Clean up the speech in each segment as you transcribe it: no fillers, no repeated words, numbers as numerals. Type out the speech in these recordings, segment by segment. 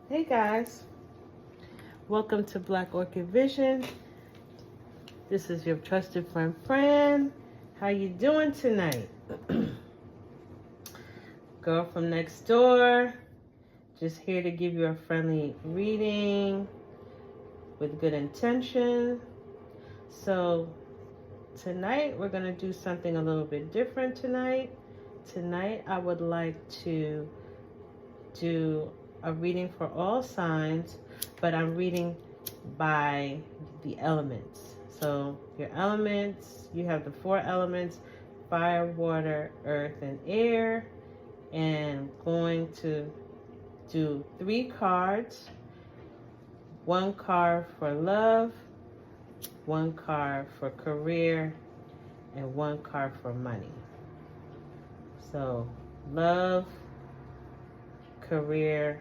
Hey guys, welcome to Black Orchid Vision. This is your trusted friend Fran. How you doing tonight? Girl from next door, just here to give you a friendly reading with good intention. So tonight we're going to do something a little bit different tonight. Tonight I would like to do a reading for all signs, but I'm reading by the elements. So your elements, you have the 4 elements: fire, water, earth, and air. And I'm going to do 3 cards. 1 card for love, 1 card for career, and 1 card for money. So love, career,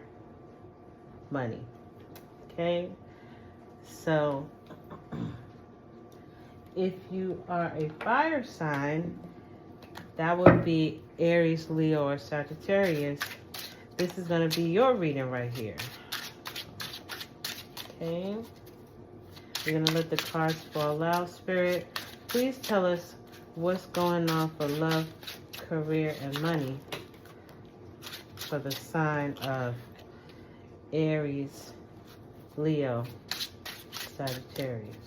money. Okay, so if you are a fire sign, that would be Aries, Leo, or Sagittarius. This is going to be your reading right here. Okay, we're going to let the cards fall out. Spirit, please tell us what's going on for love, career, and money for the sign of Aries, Leo, Sagittarius.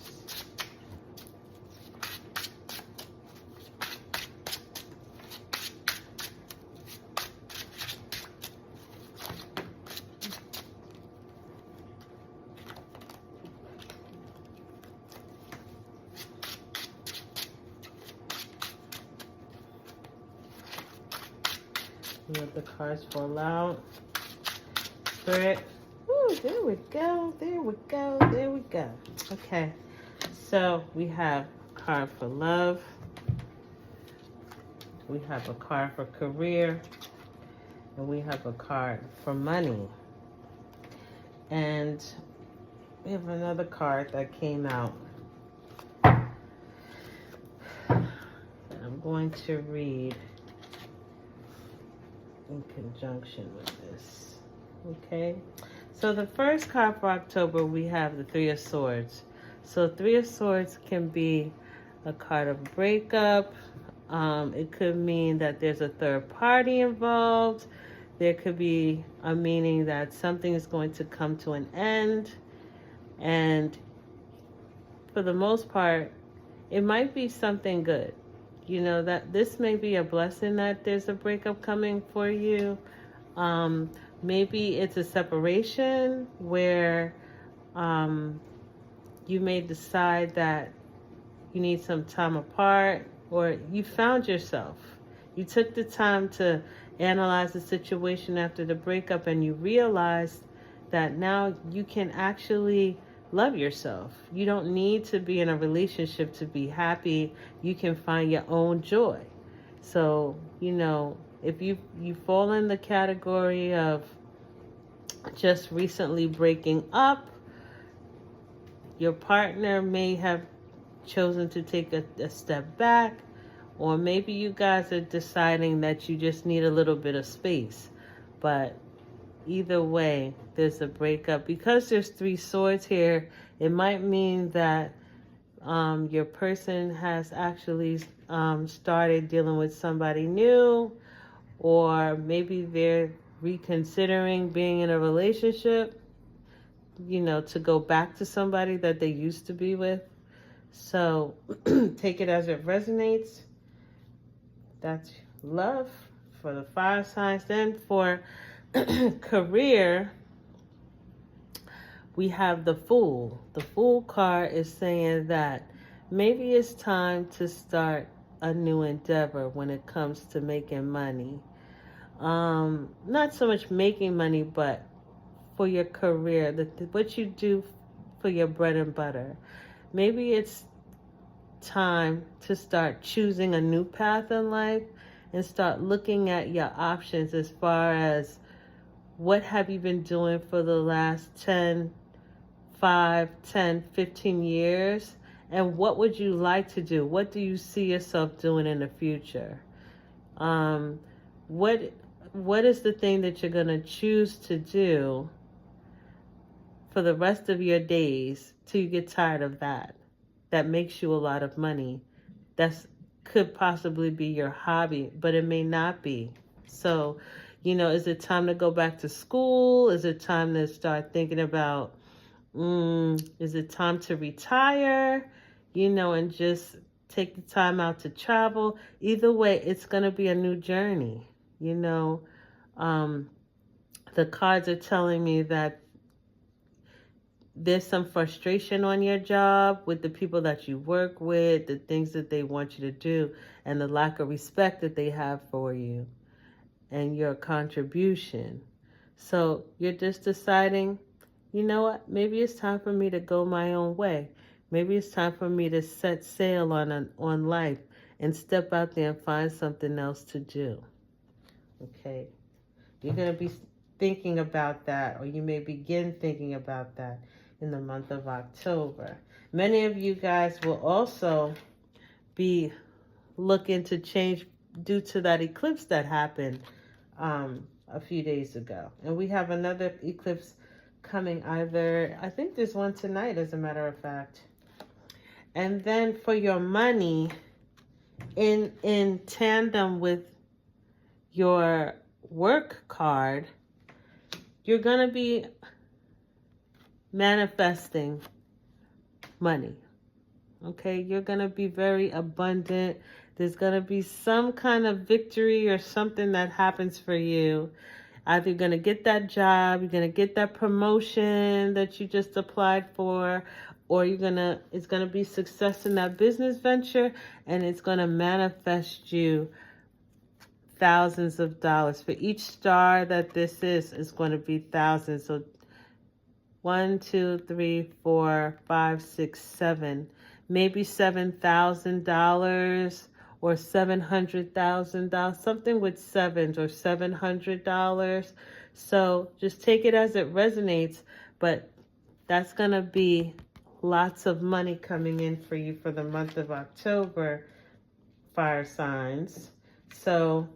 Let the cards fall out. Spirit. Ooh, there we go. There we go. There we go. Okay. So we have a card for love. We have a card for career. And we have a card for money. And we have another card that came out. I'm going to read in conjunction with this. Okay, so the first card for October, we have the 3 of Swords. So 3 of Swords can be a card of breakup. It could mean that there's a third party involved. There could be a meaning that something is going to come to an end. And for the most part, it might be something good. You know, that this may be a blessing that there's a breakup coming for you. Maybe it's a separation where you may decide that you need some time apart, or you found yourself. You took the time to analyze the situation after the breakup, and you realized that now you can actually love yourself. You don't need to be in a relationship to be happy. You can find your own joy. So, you know, if you fall in the category of just recently breaking up, your partner may have chosen to take a step back, or maybe you guys are deciding that you just need a little bit of space. But either way, there's a breakup. Because there's 3 swords here, it might mean that your person has actually started dealing with somebody new, or maybe they're reconsidering being in a relationship, you know, to go back to somebody that they used to be with. So take it as it resonates. That's love for the 5 signs. Then for career, we have the Fool. The Fool card is saying that maybe it's time to start a new endeavor when it comes to making money. Not so much making money, but for your career, what you do for your bread and butter. Maybe it's time to start choosing a new path in life and start looking at your options as far as what have you been doing for the last 5, 10, 15 years, and what would you like to do? What do you see yourself doing in the future? What is the thing that you're going to choose to do for the rest of your days till you get tired of that. That makes you a lot of money. That's could possibly be your hobby, but it may not be. So, is it time to go back to school? Is it time to start thinking about, is it time to retire? And just take the time out to travel. Either way, it's going to be a new journey. The cards are telling me that there's some frustration on your job with the people that you work with, the things that they want you to do, and the lack of respect that they have for you and your contribution. So you're just deciding, you know what, maybe it's time for me to go my own way. Maybe it's time for me to set sail on life and step out there and find something else to do. Okay? You're going to be thinking about that, or you may begin thinking about that in the month of October. Many of you guys will also be looking to change due to that eclipse that happened a few days ago. And we have another eclipse coming I think there's one tonight, as a matter of fact. And then for your money, in tandem with your work card, you're going to be manifesting money. Okay? You're going to be very abundant. There's going to be some kind of victory or something that happens for you. Either you're going to get that job, you're going to get that promotion that you just applied for, or it's going to be success in that business venture, and it's going to manifest you thousands of dollars. For each star that this is going to be thousands. So 1, 2, 3, 4, 5, 6, 7, maybe $7,000 or $700,000, something with sevens, or $700. So just take it as it resonates, but that's going to be lots of money coming in for you for the month of October, fire signs. So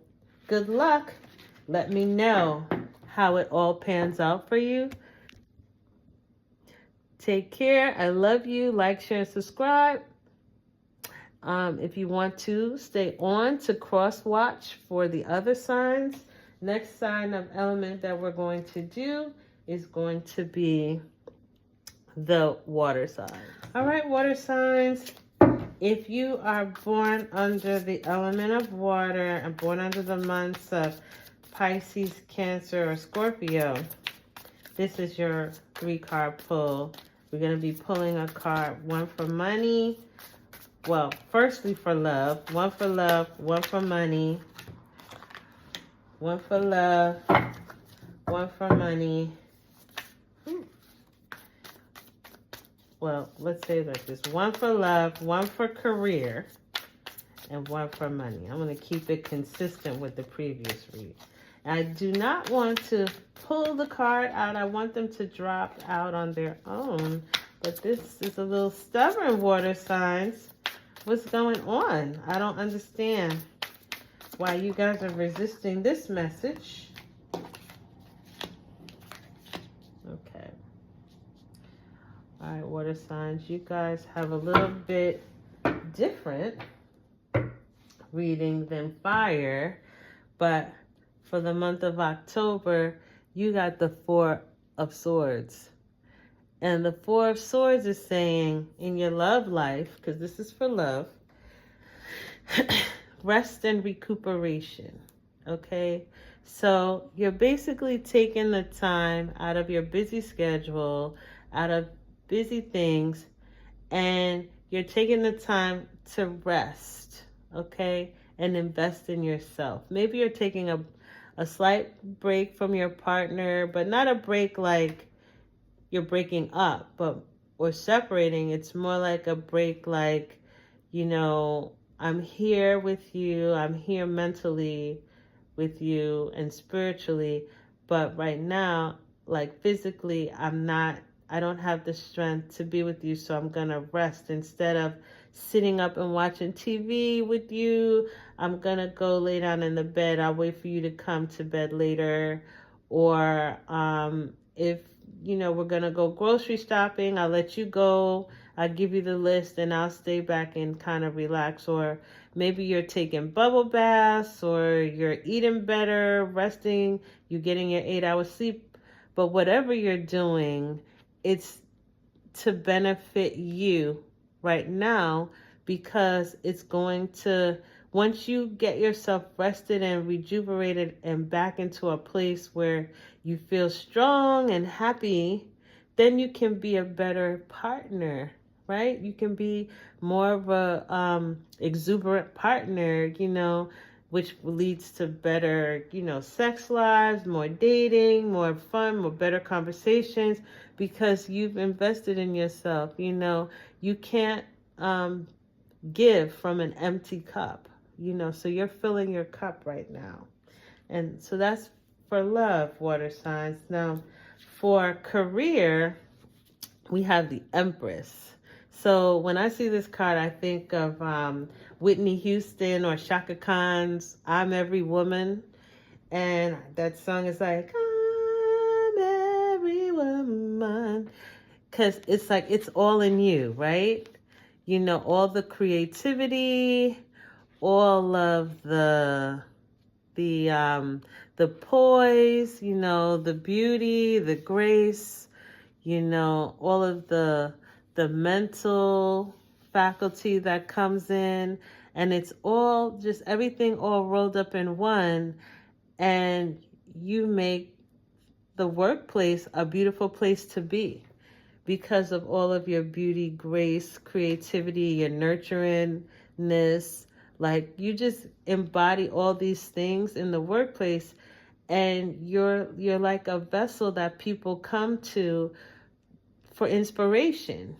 good luck. Let me know how it all pans out for you. Take care. I love you. Like, share, and subscribe. If you want to, stay on to cross watch for the other signs. Next sign of element that we're going to do is going to be the water sign. All right, water signs. If you are born under the element of water and born under the months of Pisces, Cancer, or Scorpio, this is your 3-card pull. We're going to be pulling a card, one for money. Well, firstly for love. One for love, one for money. One for love, one for money. Well, let's say it like this. One for love, one for career, and one for money. I'm going to keep it consistent with the previous read. I do not want to pull the card out. I want them to drop out on their own. But this is a little stubborn, water signs. What's going on? I don't understand why you guys are resisting this message. Okay. All right, water signs. You guys have a little bit different reading than fire. But for the month of October, you got the 4 of Swords. And the 4 of Swords is saying, in your love life, because this is for love, rest and recuperation, okay? So you're basically taking the time out of your busy schedule, out of busy things, and you're taking the time to rest, okay? And invest in yourself. Maybe you're taking a slight break from your partner, but not a break like you're breaking up, or separating. It's more like a break like, I'm here with you. I'm here mentally with you and spiritually. But right now, like physically, I don't have the strength to be with you. So I'm going to rest. Instead of sitting up and watching TV with you, I'm going to go lay down in the bed. I'll wait for you to come to bed later. Or if we're going to go grocery shopping. I'll let you go. I'll give you the list and I'll stay back and kind of relax. Or maybe you're taking bubble baths or you're eating better, resting, you're getting your 8 hours sleep. But whatever you're doing, it's to benefit you right now, because it's going to, once you get yourself rested and rejuvenated and back into a place where you feel strong and happy, then you can be a better partner, right? You can be more of a exuberant partner, which leads to better, sex lives, more dating, more fun, more better conversations, because you've invested in yourself. You can't give from an empty cup, so you're filling your cup right now. And so that's for love, water signs. Now, for career, we have the Empress. So when I see this card, I think of Whitney Houston or Shaka Khan's I'm Every Woman. And that song is like, I'm every woman. Because it's like, it's all in you, right? All the creativity, all of the poise, the beauty, the grace, all of the mental faculty that comes in, and it's all just everything all rolled up in one, and you make the workplace a beautiful place to be because of all of your beauty, grace, creativity, your nurturingness. Like, you just embody all these things in the workplace, and you're like a vessel that people come to for inspiration.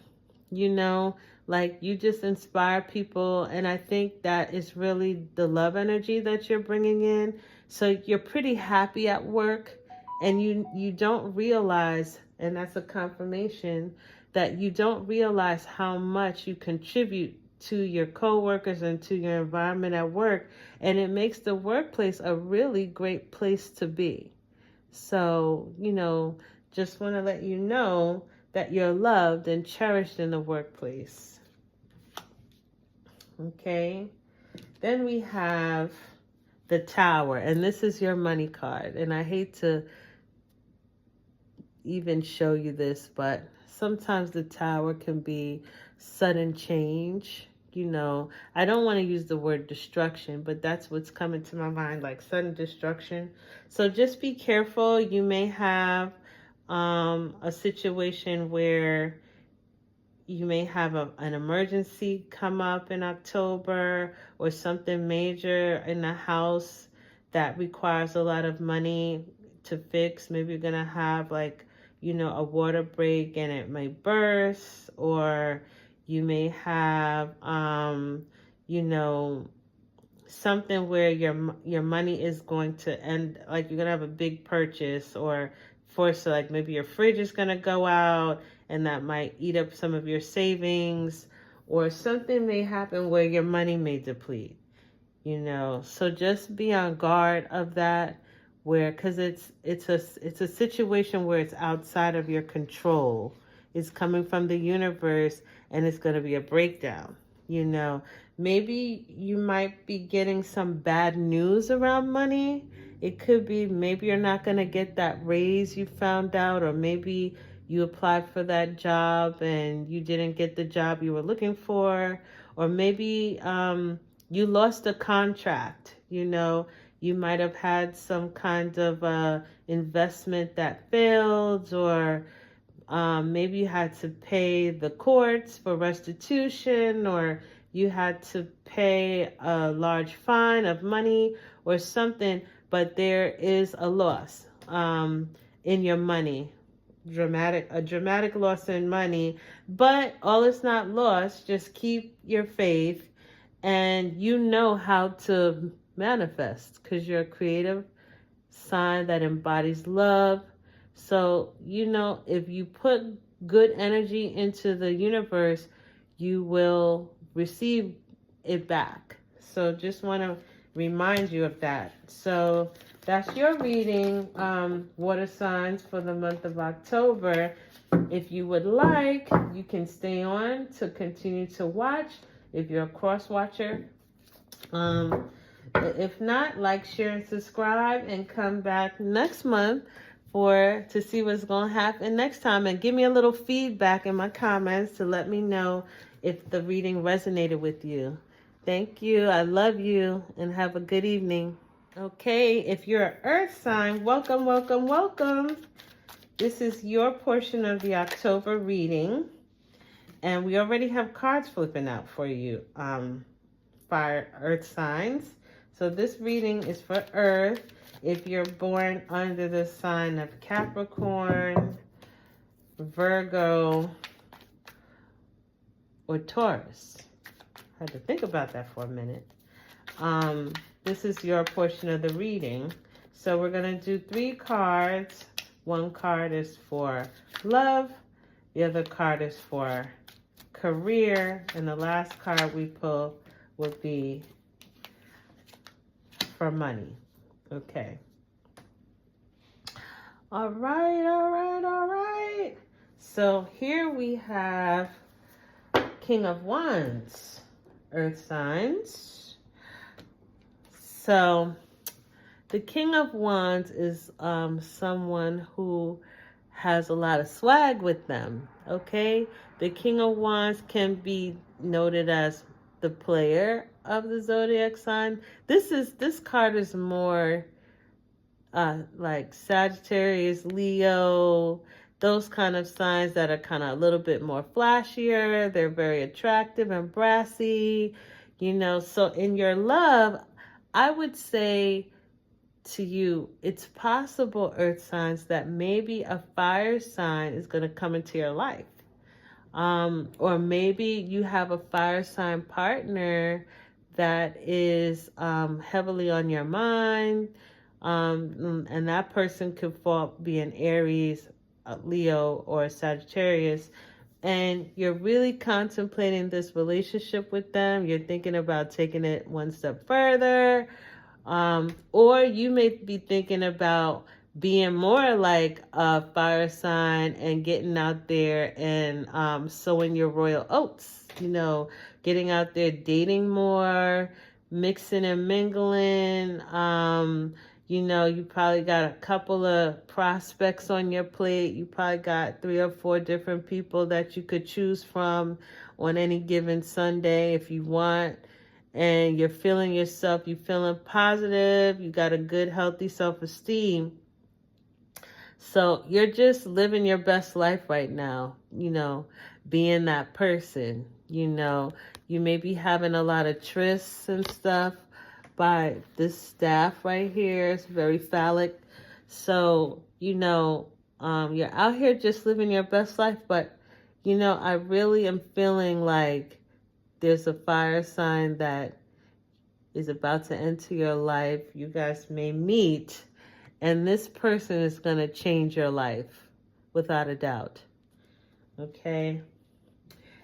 Like, you just inspire people, and I think that is really the love energy that you're bringing in. So you're pretty happy at work, and you don't realize, and that's a confirmation, that you don't realize how much you contribute to your coworkers and to your environment at work, and it makes the workplace a really great place to be. So, just want to let you know that you're loved and cherished in the workplace. Okay. Then we have the Tower, and this is your money card. And I hate to even show you this, but sometimes the Tower can be sudden change. I don't want to use the word destruction, but that's what's coming to my mind, like sudden destruction. So just be careful. You may have a situation where you may have an emergency come up in October, or something major in the house that requires a lot of money to fix. Maybe you're going to have a water break and it may burst, or you may have, something where your money is going to end, like you're going to have a big purchase, or like maybe your fridge is going to go out and that might eat up some of your savings, or something may happen where your money may deplete, So just be on guard of that, because it's a situation where it's outside of your control. It's coming from the universe, and it's going to be a breakdown. Maybe you might be getting some bad news around money. It could be maybe you're not going to get that raise you found out, or maybe you applied for that job and you didn't get the job you were looking for, or maybe you lost a contract. You might have had some kind of investment that failed, or maybe you had to pay the courts for restitution, or you had to pay a large fine of money or something, but there is a loss in your money, a dramatic loss in money, but all is not lost. Just keep your faith, and how to manifest, because you're a creative sign that embodies love. So, if you put good energy into the universe, you will receive it back. So just want to remind you of that. So that's your reading, water signs for the month of October. If you would like, you can stay on to continue to watch if you're a cross watcher. If not, like, share, and subscribe, and come back next month to see what's going to happen next time. And give me a little feedback in my comments to let me know if the reading resonated with you. Thank you. I love you, and have a good evening. Okay, if you're an earth sign, welcome, welcome, welcome. This is your portion of the October reading. And we already have cards flipping out for you, fire earth signs. So this reading is for earth. If you're born under the sign of Capricorn, Virgo, or Taurus. I had to think about that for a minute. This is your portion of the reading. So we're going to do 3 cards. One card is for love. The other card is for career. And the last card we pull will be for money. Okay. All right, all right, all right. So here we have King of Wands, earth signs. So the King of Wands is someone who has a lot of swag with them, okay? The King of Wands can be noted as the player of the zodiac sign. This card is more like Sagittarius, Leo, those kind of signs that are kind of a little bit more flashier. They're very attractive and brassy, you know. So in your love, I would say to you, it's possible, earth signs, that maybe a fire sign is going to come into your life. Or maybe you have a fire sign partner that is heavily on your mind. And that person could be an Aries, Leo, or Sagittarius. And you're really contemplating this relationship with them. You're thinking about taking it one step further. Or you may be thinking about being more like a fire sign and getting out there and sowing your royal oats, you know, getting out there, dating more, mixing and mingling. You know, you probably got a couple of prospects on your plate. You probably got 3 or 4 different people that you could choose from on any given Sunday if you want. And you're feeling yourself, you're feeling positive, you got a good, healthy self-esteem. So you're just living your best life right now, you know, being that person. You know, you may be having a lot of trysts and stuff by this staff right here. It's very phallic. So, you know, you're out here just living your best life. But, you know, I really am feeling like there's a fire sign that is about to enter your life. You guys may meet, and this person is going to change your life without a doubt. Okay.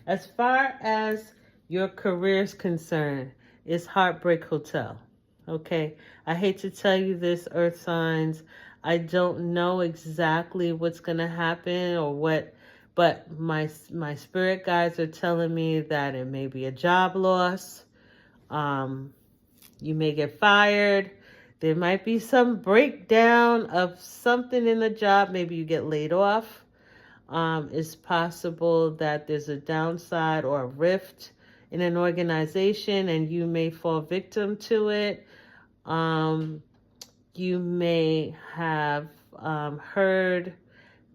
As far as your career is concerned, it's Heartbreak Hotel. Okay. I hate to tell you this, earth signs. I don't know exactly what's going to happen or what, but my spirit guides are telling me that it may be a job loss. You may get fired. There might be some breakdown of something in the job. Maybe you get laid off. It's possible that there's a downside or a rift in an organization and you may fall victim to it. You may have heard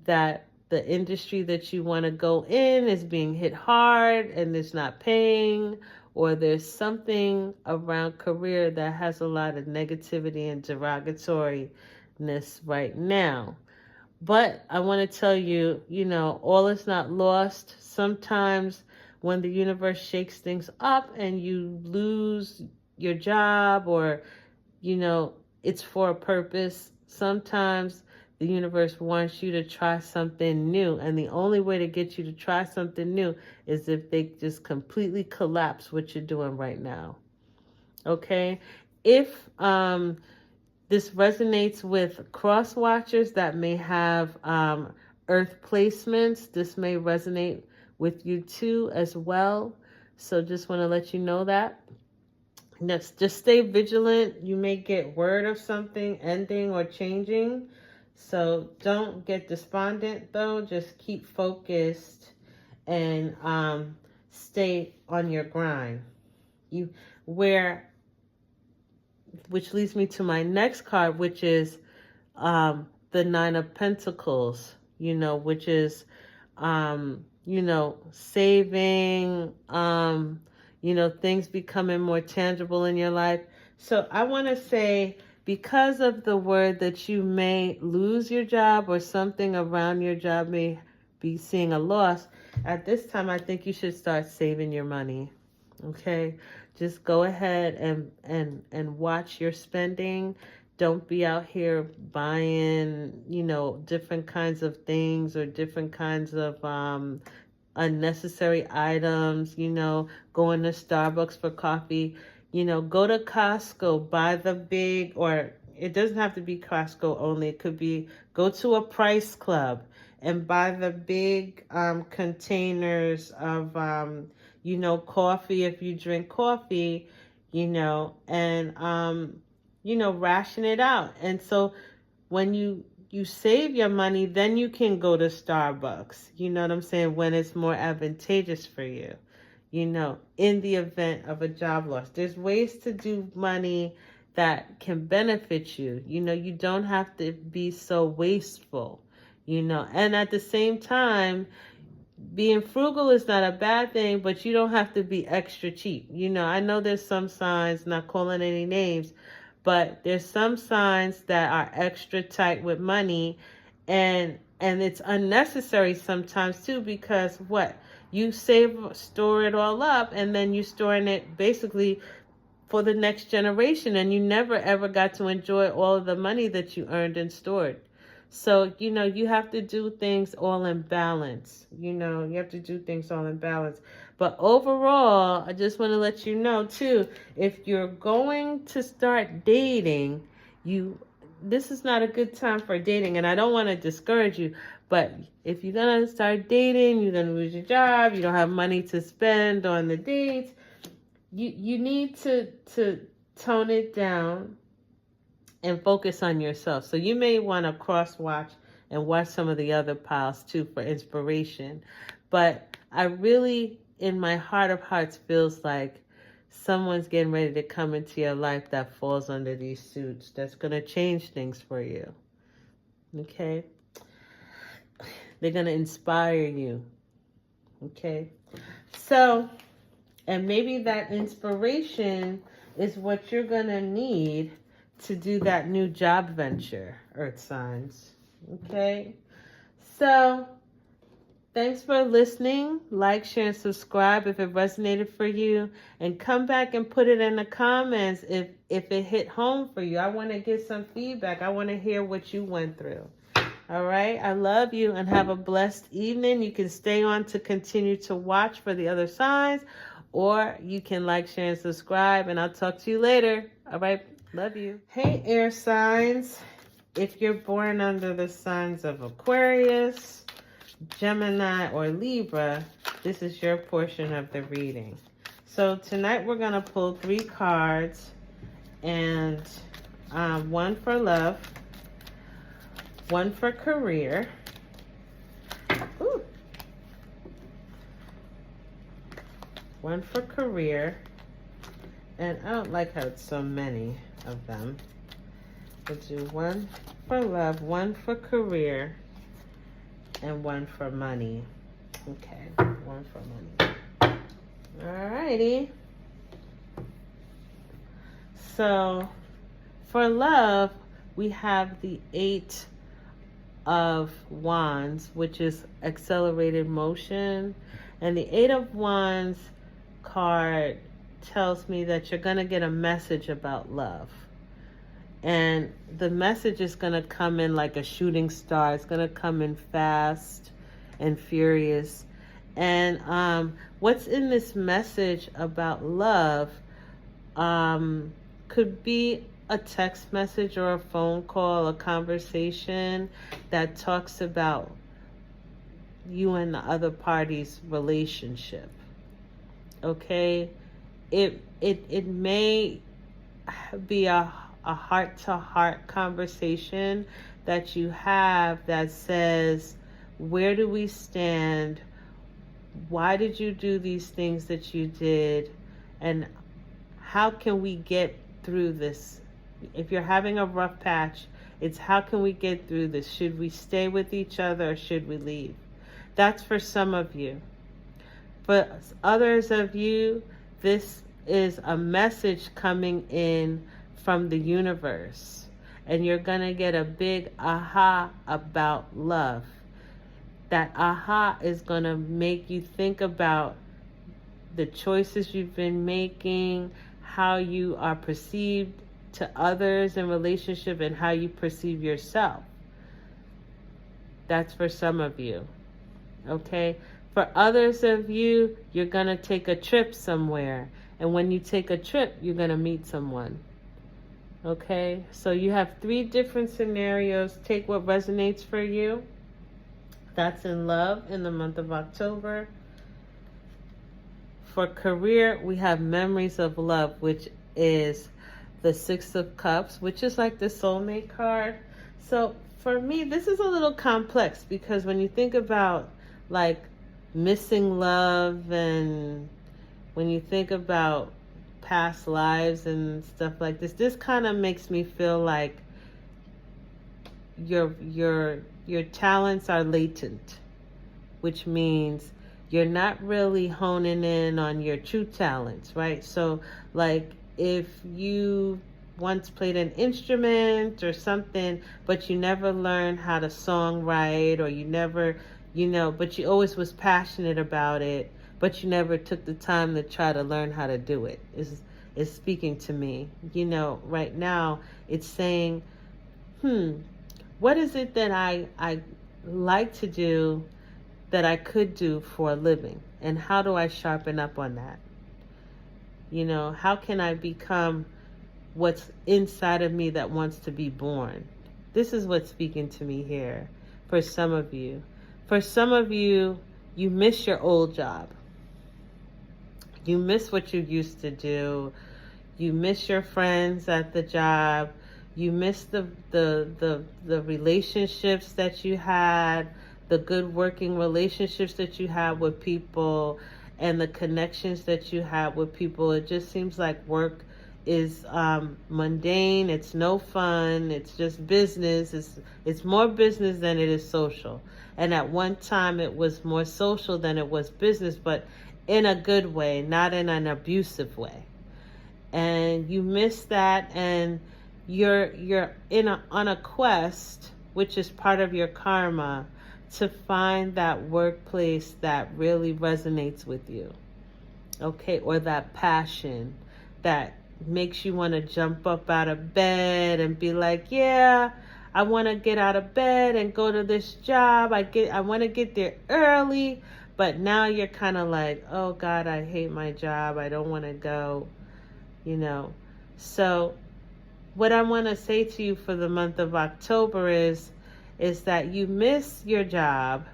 that the industry that you want to go in is being hit hard and it's not paying, or there's something around career that has a lot of negativity and derogatoriness right now. But I want to tell you, you know, all is not lost. Sometimes when the universe shakes things up and you lose your job, or, you know, it's for a purpose. Sometimes the universe wants you to try something new. And the only way to get you to try something new is if they just completely collapse what you're doing right now. Okay? If This resonates with cross watchers that may have earth placements. This may resonate with you too as well. So just want to let you know that. Next, just stay vigilant. You may get word of something ending or changing. So don't get despondent though. Just keep focused and stay on your grind. Which leads me to my next card, which is the Nine of Pentacles, which is, saving, things becoming more tangible in your life. So I want to say, because of the word that you may lose your job or something around your job may be seeing a loss, at this time, I think you should start saving your money. Okay? Just go ahead and watch your spending. Don't be out here buying, different kinds of things or different kinds of unnecessary items, going to Starbucks for coffee. Go to Costco, buy the big, or it doesn't have to be Costco only. It could be go to a Price Club and buy the big containers of, coffee if you drink coffee, and, ration it out. And so when you save your money, then you can go to Starbucks, you know what I'm saying, when it's more advantageous for you, in the event of a job loss. There's ways to do money that can benefit you. You don't have to be so wasteful, and at the same time, being frugal is not a bad thing, but you don't have to be extra cheap. I know there's some signs, not calling any names, but there's some signs that are extra tight with money, and it's unnecessary sometimes too, because what? You store it all up, and then you're storing it basically for the next generation, and you never ever got to enjoy all of the money that you earned and stored. So, you have to do things all in balance. You have to do things all in balance. But overall, I just want to let you know, too, if you're going to start dating, this is not a good time for dating. And I don't want to discourage you, but if you're going to start dating, you're going to lose your job, you don't have money to spend on the dates, you need to tone it down and focus on yourself. So you may want to cross-watch and watch some of the other piles too for inspiration. But I really, in my heart of hearts, feels like someone's getting ready to come into your life that falls under these suits, that's going to change things for you. Okay? They're going to inspire you. Okay? So, and maybe that inspiration is what you're going to need to do that new job venture, Earth signs. Okay? So, thanks for listening. Like, share, and subscribe if it resonated for you. And come back and put it in the comments if it hit home for you. I want to get some feedback. I want to hear what you went through. All right? I love you, and have a blessed evening. You can stay on to continue to watch for the other signs, or you can like, share, and subscribe, and I'll talk to you later. All right? Love you. Hey, air signs. If you're born under the signs of Aquarius, Gemini, or Libra, this is your portion of the reading. So tonight we're going to pull 3 cards, and one for love, one for career, one for career, and I don't like how it's so many of them. We'll do one for love, one for career, and one for money. Okay, one for money. Alrighty. So, for love, we have the 8 of Wands, which is accelerated motion. And the 8 of Wands card tells me that you're going to get a message about love. And the message is going to come in like a shooting star. It's going to come in fast and furious. And what's in this message about love could be a text message or a phone call, a conversation that talks about you and the other party's relationship. Okay? It may be a heart-to-heart conversation that you have that says, where do we stand? Why did you do these things that you did? And how can we get through this? If you're having a rough patch, it's how can we get through this? Should we stay with each other or should we leave? That's for some of you. For others of you, this is a message coming in from the universe. And you're going to get a big aha about love. That aha is going to make you think about the choices you've been making, how you are perceived to others in relationship, and how you perceive yourself. That's for some of you. Okay? For others of you, you're going to take a trip somewhere. And when you take a trip, you're going to meet someone. Okay? So you have 3 different scenarios. Take what resonates for you. That's in love in the month of October. For career, we have memories of love, which is the 6 of Cups, which is like the soulmate card. So for me, this is a little complex because when you think about like missing love, and when you think about past lives and stuff like this kind of makes me feel like your talents are latent, which means you're not really honing in on your true talents, right? So like if you once played an instrument or something, but you never learned how to songwrite, or you never, but you always was passionate about it, but you never took the time to try to learn how to do it, is speaking to me. Right now it's saying, what is it that I like to do that I could do for a living? And how do I sharpen up on that? How can I become what's inside of me that wants to be born? This is what's speaking to me here for some of you. For some of you, you miss your old job. You miss what you used to do. You miss your friends at the job. You miss the relationships that you had, the good working relationships that you had with people, and the connections that you have with people. It just seems like work is mundane. It's no fun. It's just business. It's more business than it is social. And at one time it was more social than it was business, but in a good way, not in an abusive way. And you miss that, and you're on a quest, which is part of your karma, to find that workplace that really resonates with you, okay? Or that passion that makes you want to jump up out of bed and be like, yeah, I want to get out of bed and go to this job. I want to get there early, but now you're kind of like, oh God, I hate my job. I don't want to go, So what I want to say to you for the month of October is that you miss your job,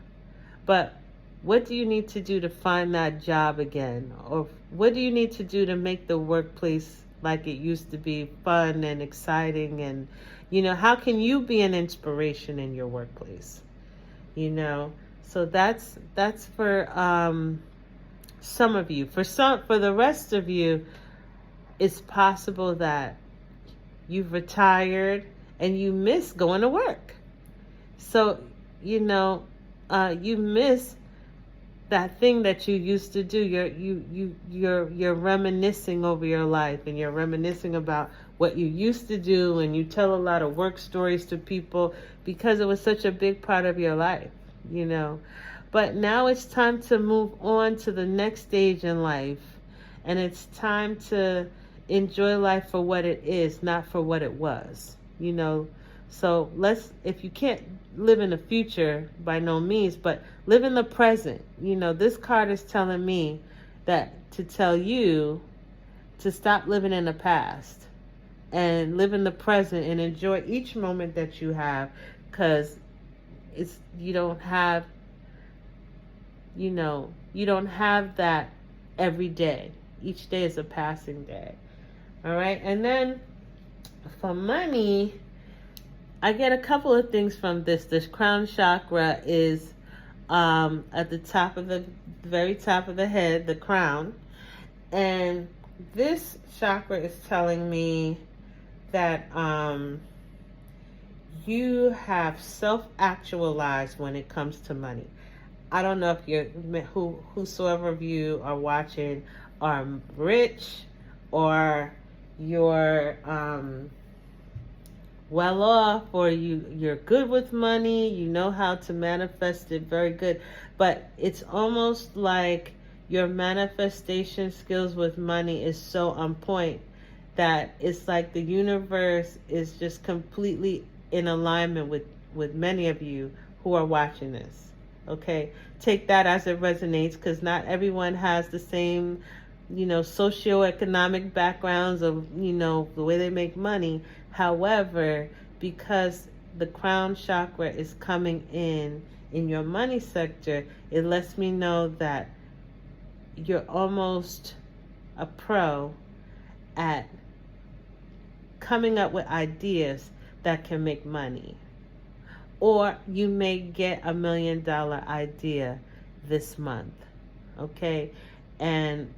but what do you need to do to find that job again? Or what do you need to do to make the workplace like it used to be, fun and exciting? And, how can you be an inspiration in your workplace? So that's for some of you. For the rest of you, it's possible that you've retired and you miss going to work. So, you miss that thing that you used to do. You're reminiscing over your life, and you're reminiscing about what you used to do, and you tell a lot of work stories to people because it was such a big part of your life, But now it's time to move on to the next stage in life, and it's time to enjoy life for what it is, not for what it was, So if you can't live in the future, by no means, but live in the present. This card is telling me to tell you to stop living in the past and live in the present and enjoy each moment that you have, because you don't have that every day. Each day is a passing day. All right. And then for money, I get a couple of things from this. This crown chakra is at the top of the very top of the head, the crown. And this chakra is telling me that you have self-actualized when it comes to money. I don't know if whosoever of you are watching are rich, or you're well off, or you're good with money, you know how to manifest it very good. But it's almost like your manifestation skills with money is so on point that it's like the universe is just completely in alignment with many of you who are watching this. Okay, take that as it resonates, because not everyone has the same, socioeconomic backgrounds of, the way they make money. However, because the crown chakra is coming in your money sector, it lets me know that you're almost a pro at coming up with ideas that can make money. Or you may get $1 million idea this month. Okay? And,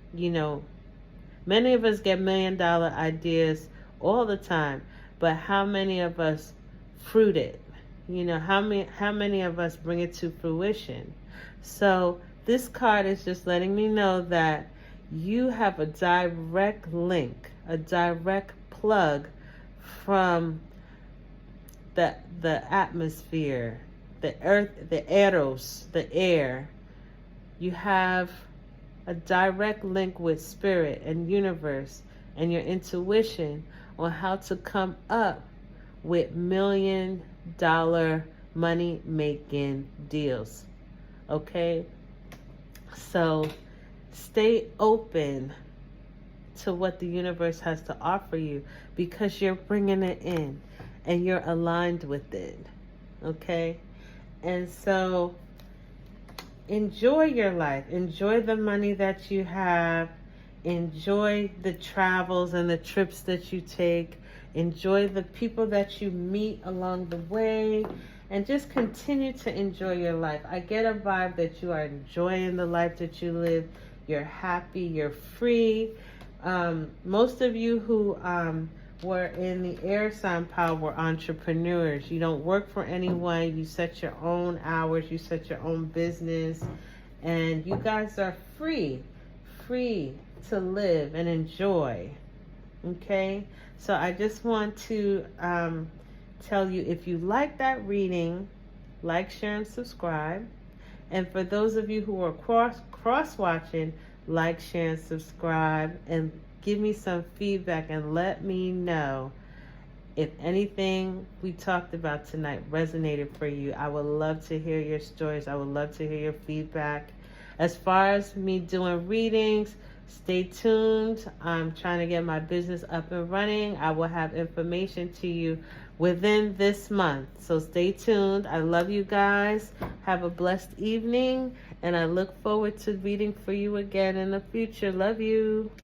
many of us get $1 million ideas all the time, but how many of us fruit it? How many of us bring it to fruition? So this card is just letting me know that you have a direct link, a direct plug from the atmosphere, the earth, the eros, the air. You have a direct link with spirit and universe and your intuition on how to come up with $1 million money making deals. Okay? So stay open to what the universe has to offer you, because you're bringing it in and you're aligned with it. Okay? And so enjoy your life. Enjoy the money that you have. Enjoy the travels and the trips that you take. Enjoy the people that you meet along the way. And just continue to enjoy your life. I get a vibe that you are enjoying the life that you live. You're happy. You're free. Most of you who were in the air sign power were entrepreneurs. You don't work for anyone. You set your own hours. You set your own business. And you guys are free to live and enjoy. Okay? So I just want to tell you, if you like that reading, like, share, and subscribe. And for those of you who are cross-watching, like, share, and subscribe, and give me some feedback and let me know if anything we talked about tonight resonated for you. I would love to hear your stories. I would love to hear your feedback. As far as me doing readings, stay tuned. I'm trying to get my business up and running. I will have information to you within this month. So stay tuned. I love you guys. Have a blessed evening. And I look forward to reading for you again in the future. Love you.